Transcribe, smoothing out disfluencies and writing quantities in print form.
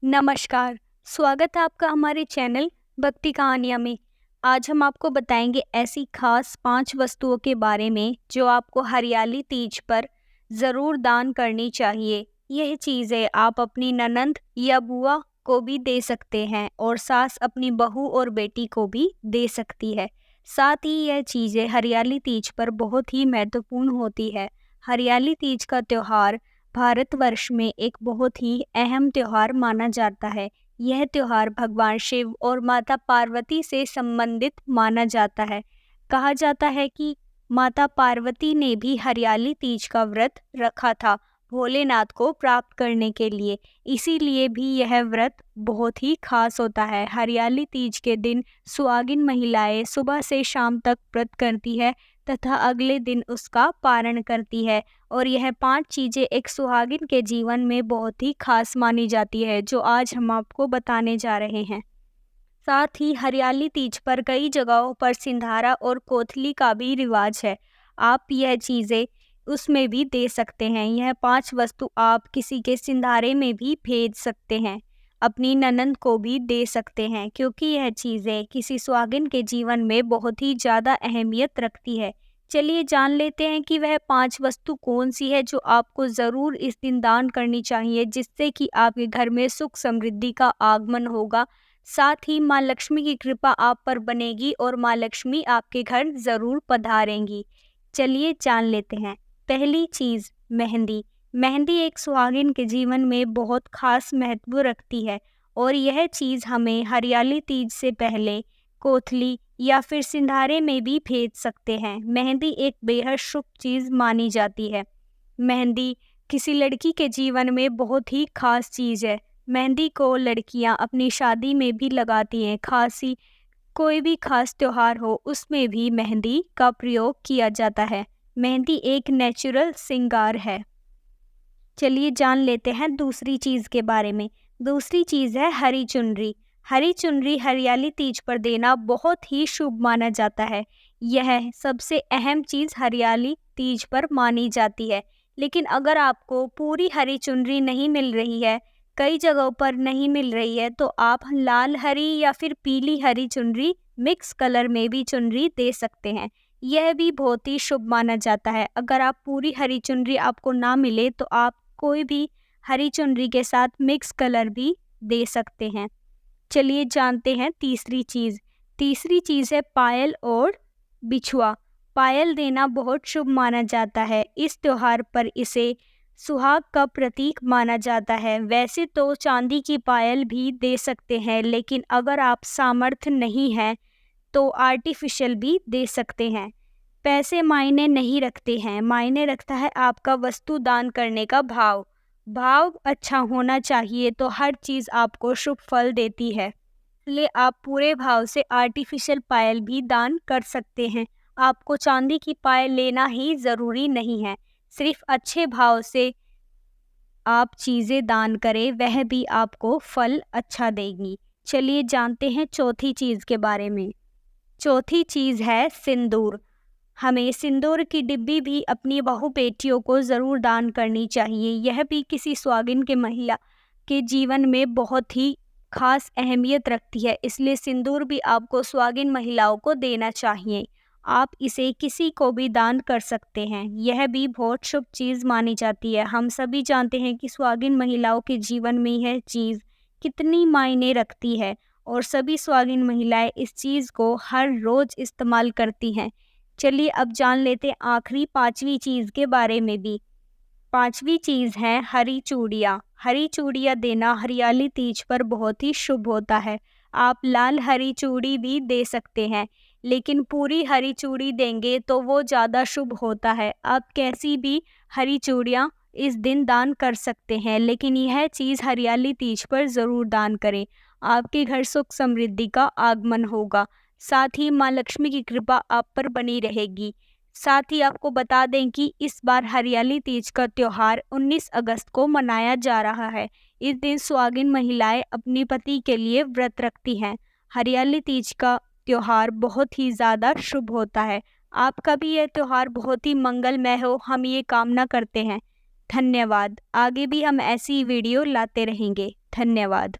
नमस्कार, स्वागत है आपका हमारे चैनल भक्ति कहानियाँ में। आज हम आपको बताएंगे ऐसी खास 5 वस्तुओं के बारे में जो आपको हरियाली तीज पर ज़रूर दान करनी चाहिए। यह चीज़ें आप अपनी ननंद या बुआ को भी दे सकते हैं और सास अपनी बहू और बेटी को भी दे सकती है। साथ ही यह चीज़ें हरियाली तीज पर बहुत ही महत्वपूर्ण होती है। हरियाली तीज का त्योहार भारतवर्ष में एक बहुत ही अहम त्योहार माना जाता है। यह त्योहार भगवान शिव और माता पार्वती से संबंधित माना जाता है। कहा जाता है कि माता पार्वती ने भी हरियाली तीज का व्रत रखा था भोलेनाथ को प्राप्त करने के लिए। इसीलिए भी यह व्रत बहुत ही खास होता है। हरियाली तीज के दिन सुहागिन महिलाएं सुबह से शाम तक व्रत करती है तथा अगले दिन उसका पारण करती है। और यह 5 चीज़ें एक सुहागिन के जीवन में बहुत ही खास मानी जाती है जो आज हम आपको बताने जा रहे हैं। साथ ही हरियाली तीज पर कई जगहों पर सिंधारा और कोथली का भी रिवाज है। आप यह चीज़ें उसमें भी दे सकते हैं। यह 5 वस्तु आप किसी के सिंधारे में भी भेज सकते हैं। अपनी ननंद को भी दे सकते हैं क्योंकि यह चीज़ें किसी सुहागिन के जीवन में बहुत ही ज़्यादा अहमियत रखती है। चलिए जान लेते हैं कि वह 5 वस्तु कौन सी है जो आपको ज़रूर इस दिन दान करनी चाहिए, जिससे कि आपके घर में सुख समृद्धि का आगमन होगा। साथ ही माँ लक्ष्मी की कृपा आप पर बनेगी और माँ लक्ष्मी आपके घर ज़रूर पधारेंगी। चलिए जान लेते हैं। पहली चीज़, मेहंदी। मेहंदी एक सुहागिन के जीवन में बहुत खास महत्व रखती है और यह चीज़ हमें हरियाली तीज से पहले कोथली या फिर सिंधारे में भी भेज सकते हैं। मेहंदी एक बेहद शुभ चीज़ मानी जाती है। मेहंदी किसी लड़की के जीवन में बहुत ही खास चीज़ है। मेहंदी को लड़कियां अपनी शादी में भी लगाती हैं। खासी कोई भी खास त्योहार हो उसमें भी मेहंदी का प्रयोग किया जाता है। मेहंदी एक नेचुरल श्रृंगार है। चलिए जान लेते हैं दूसरी चीज़ के बारे में। दूसरी चीज़ है हरी चुनरी। हरी चुनरी हरियाली तीज पर देना बहुत ही शुभ माना जाता है। यह सबसे अहम चीज़ हरियाली तीज पर मानी जाती है। लेकिन अगर आपको पूरी हरी चुनरी नहीं मिल रही है, कई जगहों पर नहीं मिल रही है, तो आप लाल हरी या फिर पीली हरी चुनरी मिक्स कलर में भी चुनरी दे सकते हैं। यह भी बहुत ही शुभ माना जाता है। अगर आप पूरी हरी चुनरी आपको ना मिले तो आप कोई भी हरी चुनरी के साथ मिक्स कलर भी दे सकते हैं। चलिए जानते हैं तीसरी चीज़। तीसरी चीज़ है पायल और बिछुआ। पायल देना बहुत शुभ माना जाता है। इस त्योहार पर इसे सुहाग का प्रतीक माना जाता है। वैसे तो चांदी की पायल भी दे सकते हैं, लेकिन अगर आप सामर्थ्य नहीं है तो आर्टिफिशियल भी दे सकते हैं। पैसे मायने नहीं रखते हैं, मायने रखता है आपका वस्तु दान करने का भाव। भाव अच्छा होना चाहिए तो हर चीज़ आपको शुभ फल देती है। इसलिए आप पूरे भाव से आर्टिफिशियल पायल भी दान कर सकते हैं। आपको चांदी की पायल लेना ही ज़रूरी नहीं है। सिर्फ अच्छे भाव से आप चीज़ें दान करें, वह भी आपको फल अच्छा देगी। चलिए जानते हैं चौथी चीज़ के बारे में। चौथी चीज़ है सिंदूर। हमें सिंदूर की डिब्बी भी अपनी बहू बेटियों को ज़रूर दान करनी चाहिए। यह भी किसी सुहागिन के महिला के जीवन में बहुत ही खास अहमियत रखती है। इसलिए सिंदूर भी आपको सुहागिन महिलाओं को देना चाहिए। आप इसे किसी को भी दान कर सकते हैं। यह भी बहुत शुभ चीज़ मानी जाती है। हम सभी जानते हैं कि सुहागिन महिलाओं के जीवन में यह चीज़ कितनी मायने रखती है और सभी सुहागिन महिलाएं इस चीज़ को हर रोज़ इस्तेमाल करती हैं। चलिए अब जान लेते हैं आखिरी 5वीं चीज़ के बारे में भी। 5वीं चीज़ है हरी चूड़ियाँ। हरी चूड़ियाँ देना हरियाली तीज पर बहुत ही शुभ होता है। आप लाल हरी चूड़ी भी दे सकते हैं, लेकिन पूरी हरी चूड़ी देंगे तो वो ज़्यादा शुभ होता है। आप कैसी भी हरी चूड़ियाँ इस दिन दान कर सकते हैं, लेकिन यह चीज़ हरियाली तीज पर ज़रूर दान करें। आपके घर सुख समृद्धि का आगमन होगा। साथ ही माँ लक्ष्मी की कृपा आप पर बनी रहेगी। साथ ही आपको बता दें कि इस बार हरियाली तीज का त्योहार 19 अगस्त को मनाया जा रहा है। इस दिन सुहागिन महिलाएं अपने पति के लिए व्रत रखती हैं। हरियाली तीज का त्योहार बहुत ही ज़्यादा शुभ होता है। आपका भी यह त्योहार बहुत ही मंगलमय हो, हम ये कामना करते हैं। धन्यवाद। आगे भी हम ऐसी वीडियो लाते रहेंगे। धन्यवाद।